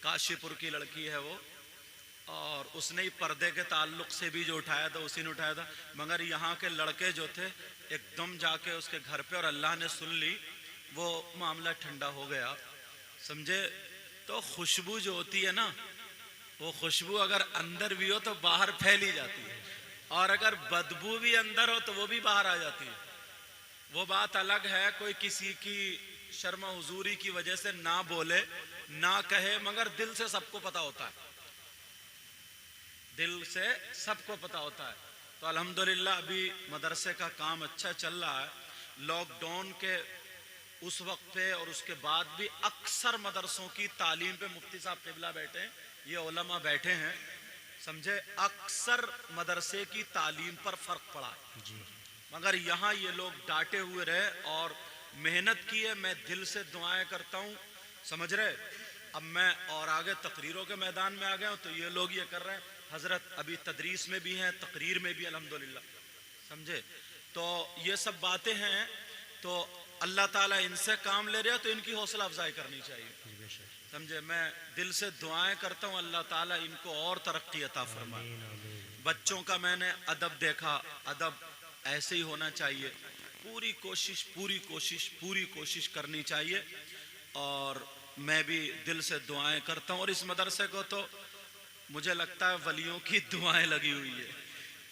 کاشی پور کی لڑکی ہے وہ، اور اس نے ہی پردے کے تعلق سے بھی جو اٹھایا تھا اسی نے اٹھایا تھا، مگر یہاں کے لڑکے جو تھے ایک دم جا کے اس کے گھر پہ، اور اللہ نے سن لی، وہ معاملہ ٹھنڈا ہو گیا، سمجھے؟ تو خوشبو جو ہوتی ہے نا، وہ خوشبو اگر اندر بھی ہو تو باہر پھیلی جاتی ہے، اور اگر بدبو بھی اندر ہو تو وہ بھی باہر آ جاتی ہے۔ وہ بات الگ ہے، کوئی کسی کی شرم حضوری کی وجہ سے نہ بولے نہ کہے، مگر دل سے سب کو پتا ہوتا ہے، دل سے سب کو پتا ہوتا ہے۔ تو الحمدللہ ابھی مدرسے کا کام اچھا چل رہا ہے۔ لاک ڈاؤن کے اس وقت پہ اور اس کے بعد بھی اکثر مدرسوں کی تعلیم پہ مفتی صاحب قبلہ بیٹھے ہیں، یہ علماء بیٹھے ہیں، سمجھے؟ اکثر مدرسے کی تعلیم پر فرق پڑا ہے، مگر یہاں یہ لوگ ڈاٹے ہوئے رہے اور محنت کی ہے۔ میں دل سے دعائیں کرتا ہوں، سمجھ رہے؟ اب میں اور آگے تقریروں کے میدان میں آ گیا ہوں تو یہ لوگ یہ کر رہے ہیں، حضرت ابھی تدریس میں بھی ہیں، تقریر میں بھی الحمدللہ، سمجھے؟ تو یہ سب باتیں ہیں، تو اللہ تعالیٰ ان سے کام لے رہا تو ان کی حوصلہ افزائی کرنی چاہیے، سمجھے؟ میں دل سے دعائیں کرتا ہوں اللہ تعالیٰ ان کو اور ترقی عطا فرمائے۔ بچوں کا میں نے ادب دیکھا، ادب ایسے ہی ہونا چاہیے، پوری کوشش کرنی چاہیے، اور میں بھی دل سے دعائیں کرتا ہوں۔ اور اس مدرسے کو تو مجھے لگتا ہے ولیوں کی دعائیں لگی ہوئی ہے،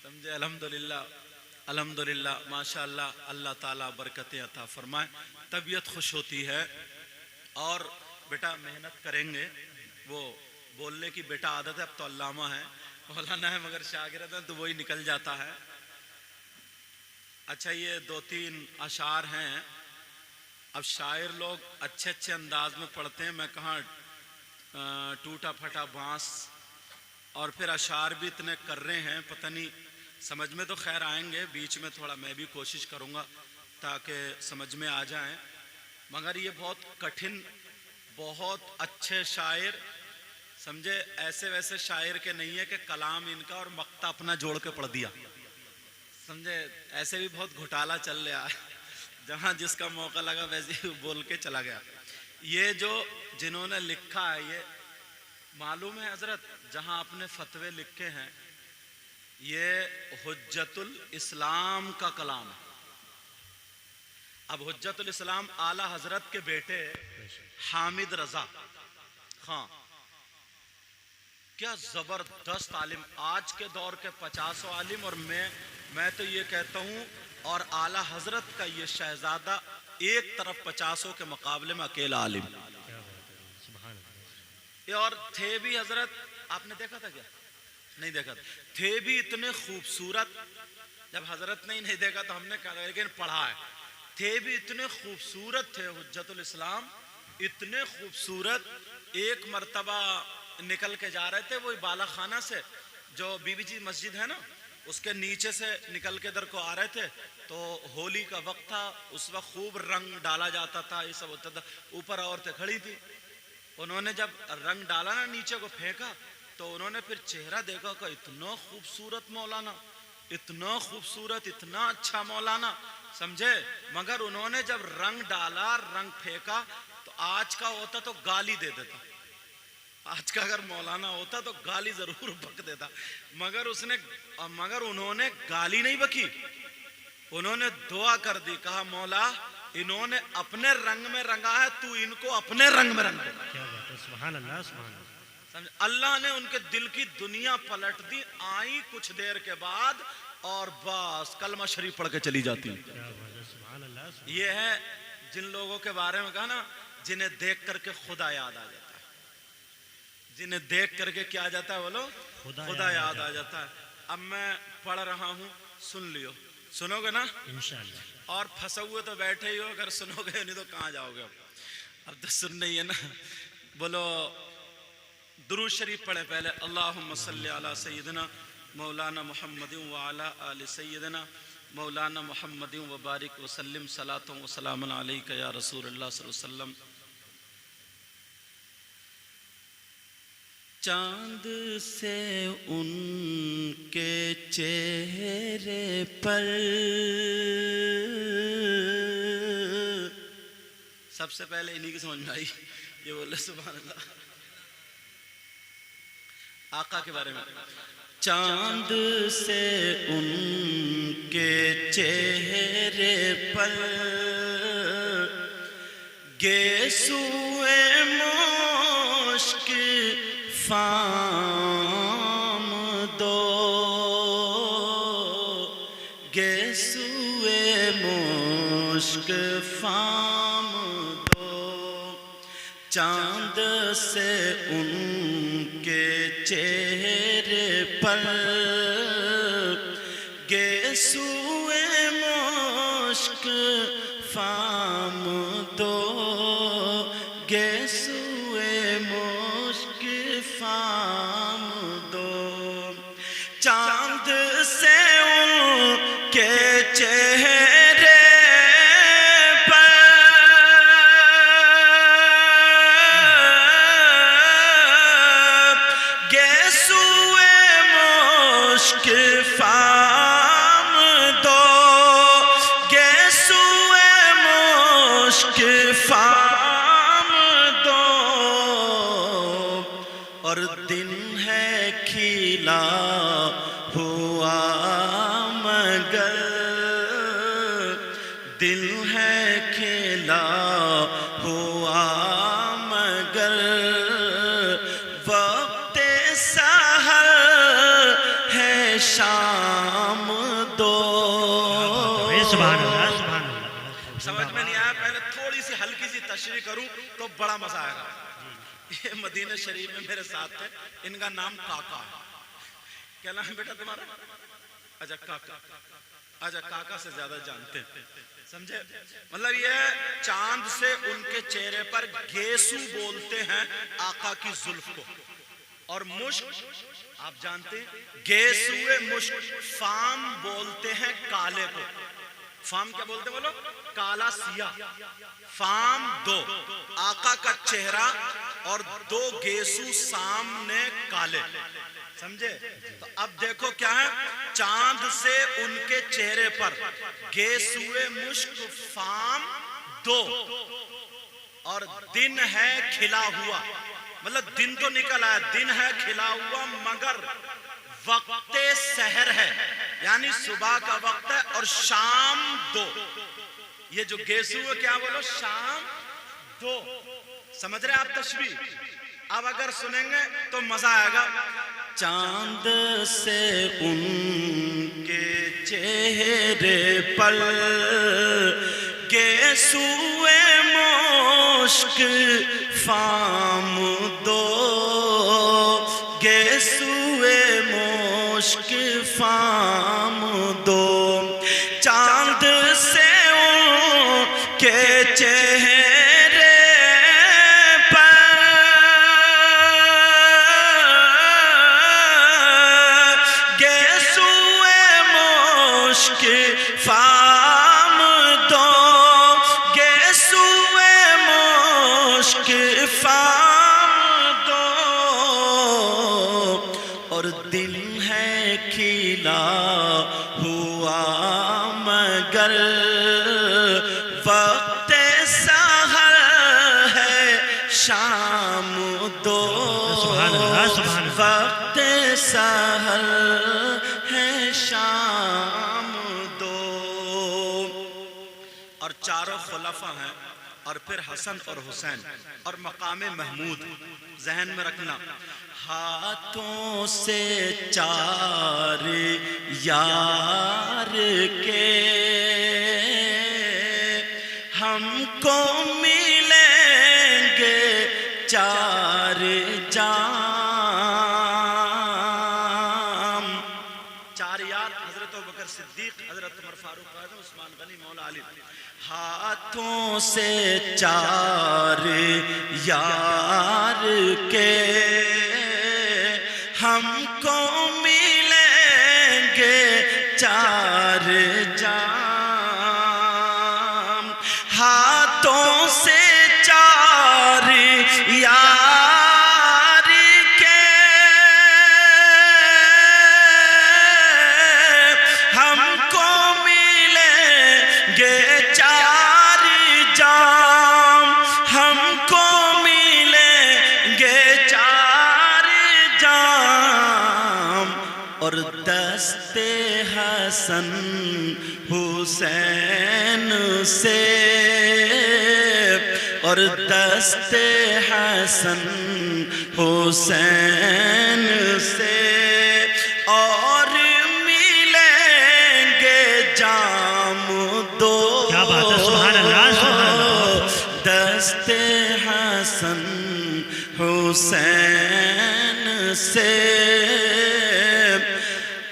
سمجھے؟ الحمدللہ الحمدللہ ماشاءاللہ، اللہ تعالیٰ برکتیں عطا فرمائے، طبیعت خوش ہوتی ہے۔ اور بیٹا محنت کریں گے، وہ بولنے کی بیٹا عادت ہے، اب تو علامہ ہے، مولانا ہے، مگر شاگرد ہے تو وہی نکل جاتا ہے۔ اچھا، یہ 2-3 اشعار ہیں، اب شاعر لوگ اچھے اچھے انداز میں پڑھتے ہیں، میں کہاں ٹوٹا پھٹا بانس، اور پھر اشعار بھی اتنے کر رہے ہیں، پتہ نہیں سمجھ میں تو خیر آئیں گے، بیچ میں تھوڑا میں بھی کوشش کروں گا تاکہ سمجھ میں آ جائیں، مگر یہ بہت کٹھن، بہت اچھے شاعر، سمجھے؟ ایسے ویسے شاعر کے نہیں ہے کہ کلام ان کا اور مقطع اپنا جوڑ کے پڑھ دیا، سمجھے؟ ایسے بھی بہت گھوٹالہ چل رہا ہے، جہاں جس کا موقع لگا ویسے ہی بول کے چلا گیا۔ یہ جو جنہوں نے لکھا ہے، یہ معلوم ہے حضرت جہاں آپ نے فتوے لکھے ہیں، یہ حجت الاسلام کا کلام ہے۔ اب حجت الاسلام اعلی حضرت کے بیٹے حامد رضا خان، کیا زبردست عالم، آج کے دور کے 50 عالم، اور میں تو یہ کہتا ہوں، اور اعلی حضرت کا یہ شہزادہ ایک طرف 50 کے مقابلے میں اکیلا عالم، یہ اور تھے بھی حضرت، آپ نے دیکھا تھا کیا؟ نہیں دیکھا تھا، تھے بھی اتنے خوبصورت، جب حضرت نے ہی نہیں دیکھا تو ہم نے کہا، لیکن پڑھا ہے، تھے بھی اتنے خوبصورت تھے حجت الاسلام، اتنے خوبصورت۔ ایک مرتبہ نکل کے جا رہے تھے، وہی بالا خانہ سے جو بی بی جی مسجد ہے نا، اس کے نیچے سے نکل کے در کو آ رہے تھے، تو ہولی کا وقت تھا، اس وقت خوب رنگ ڈالا جاتا تھا، یہ سب ہوتا تھا، اوپر عورتیں کھڑی تھی، انہوں نے جب رنگ ڈالا نا، نیچے کو پھینکا، تو انہوں نے پھر چہرہ دیکھا کہ اتنا خوبصورت مولانا، اتنا خوبصورت، اتنا اچھا مولانا، سمجھے؟ مگر انہوں نے جب رنگ ڈالا، رنگ پھینکا، تو آج کا ہوتا تو گالی دے دیتا، آج کا اگر مولانا ہوتا تو گالی ضرور بک دیتا، مگر انہوں نے گالی نہیں بکی، انہوں نے دعا کر دی، کہا مولا انہوں نے اپنے رنگ میں رنگا ہے، تو ان کو اپنے رنگ میں رنگ دے۔ کیا بات ہے، سبحان اللہ، سبحان اللہ۔ اللہ نے ان کے دل کی دنیا پلٹ دی، آئی کچھ دیر کے بعد اور بس کلمہ شریف پڑھ کے چلی جاتی۔ کیا بات ہے، سبحان اللہ، سبحان یہ ہے جن لوگوں کے بارے میں کہا نا، جنہیں دیکھ کر کے خدا یاد آ جاتا ہے، جنہیں دیکھ کر کے کیا آ جاتا ہے، بولو خدا یاد آ جاتا ہے۔ اب میں پڑھ رہا ہوں، سن لیو، سنو گے نا انشاءاللہ۔ اور پھنسے ہوئے تو بیٹھے ہی ہو، اگر سنو گے نہیں تو کہاں جاؤ گے؟ اب تو سننا ہی ہے نا۔ بولو درود شریف پڑھے پہلے، اللہم صلی علی سیدنا مولانا محمد وعلی آل سیدنا مولانا محمد وبارک وسلم، صلاۃ و سلام علیک یا رسول اللہ صلی اللہ علیہ وسلم۔ چاند سے ان کے چہرے پر سب سے پہلے انہی کی سمجھ میں آئی، یہ بولے سبحان اللہ۔ آقا کے بارے میں، چاند سے ان کے چہرے پر گیسوئے مشک فام دو، گیسوئے مشک فام دو، چاند سے ان کے چہرے پر گیسوئے مشک فام دو، گیسوئے مشک فام دو، چاند سے ان کے چہرے پر گیسوئے مشک فام دو، گیسوئے مشک فام دو، اور دن ہے کھلا ہوا مگر دل ہے کھلا ہوا مگر وقت سحر ہے شام دو۔ سبحان اللہ سبحان اللہ۔ سمجھ میں نہیں آیا، پہلے تھوڑی سی ہلکی سی تشریح کروں تو بڑا مزہ آئے گا۔ یہ مدینہ شریف میں میرے ساتھ تھے، ان کا نام کاکا ہے۔ کیا نام ہے بیٹا تمہارا؟ اچھا کاکا، اچھا کاکا سے زیادہ جانتے ہیں، سمجھے؟ مطلب یہ چاند سے ان کے چہرے پر گیسو بولتے ہیں آقا کی زلف کو، اور مشک آپ جانتے ہیں گیسوئے مشک، فام بولتے ہیں کالے کو۔ فام کیا بولتے بولو؟ کالا سیاہ، فام دو، آقا کا چہرہ اور دو گیسو سامنے کالے، سمجھے؟ تو اب دیکھو کیا ہے، چاند سے ان کے چہرے پر گیسوئے مشک فام دو، اور دن ہے کھلا ہوا، مطلب دن تو نکل آیا، دن ہے کھلا ہوا مگر وقت سحر ہے، یعنی صبح کا وقت ہے، اور شام دو۔ یہ جو گیسو ہے کیا بولو؟ شام دو۔ سمجھ رہے آپ تشبیہ؟ اب اگر سنیں گے تو مزہ آئے گا۔ چاند سے ان کے چہرے پر گیسوئے مشک فام دو، گیسوئے مشک فام دو، چاند سے ان کے چہرے پر گیسوئے مشک فام دو، گیسوئے مشک فام دو، اور دل ہے کھلا ہوا مگر وقت سحر ہے شام دو، سبحان اللہ سبحان اللہ۔ وقت سحر ہے شام دو۔ اور چاروں خلفاء ہیں، اور پھر حسن اور حسین اور مقام محمود ذہن میں رکھنا۔ ہاتھوں سے چار یار کے ہم کو ملیں گے چار جام۔ چار یار حضرت ابوبکر صدیق، حضرت عمر فاروق اعظم، عثمان غنی، مولا علی۔ ہاتھوں سے چار یار کے ہم کو ملیں گے چار جام، ہاتھوں سے چار یار کے ہم کو ملیں گے چار جام، ہم کو ملیں گے چار اور دست حسن حسین سے، اور دست حسن حسین سے، اور ملیں گے جام دو، کیا بات ہے، سبحان اللہ سبحان اللہ، دست حسن حسین سے،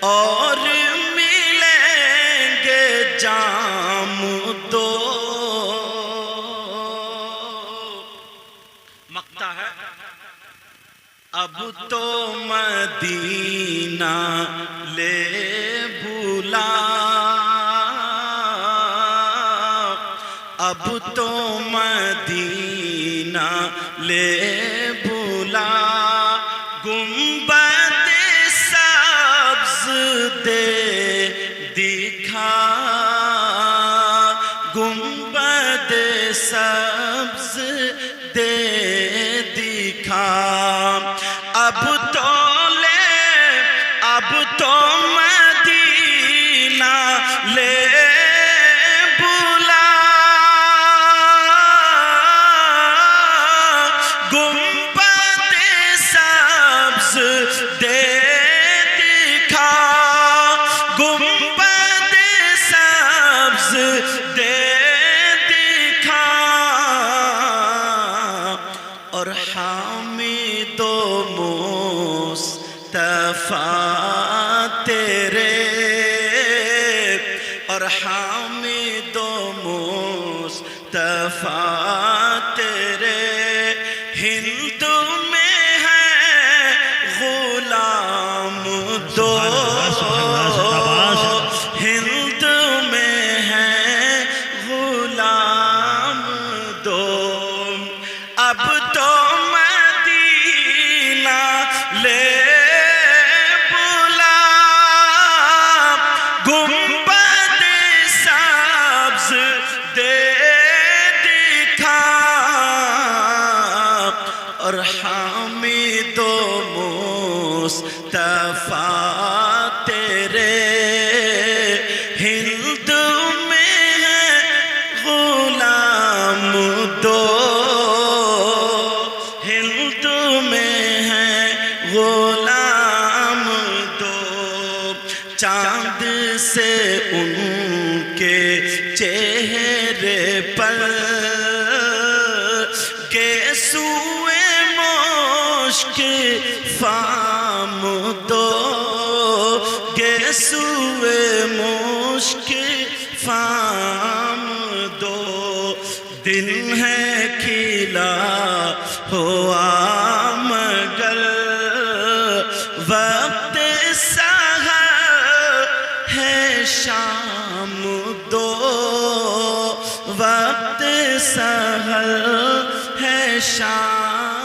اور ملیں گے جام دو۔ مقطع ہے، اب تو مدینہ لے بھولا، اب تو مدینہ لے بھولا، گنبد سبز دے دکھا، گنبد سبز دے دکھا، اب تو لے، اب تو مدینہ لے بھولا، گنبد سبز دے دکھا، گنبد سبز دے دکھا، اور حامد و مصطفیٰ تیرے، اور حامد و مصطفیٰ تیرے، ہند میں ہے غلام دو، ہند میں ہے غلام دو، اب تو مدینہ لے بھولا، گنبد سبز دے دکھا، اور حامد و مصطفیٰ تیرے، ہند میں ہے غلام دو، ہند میں ہے غلام دو، چاند سے ان کے چہرے پر گیسوئے مشک فام دو، گیسوئے مشک فام دو، دن ہے کھلا ہوا مگر وقت سحر ہے شام دو، وقت سحر ہے شام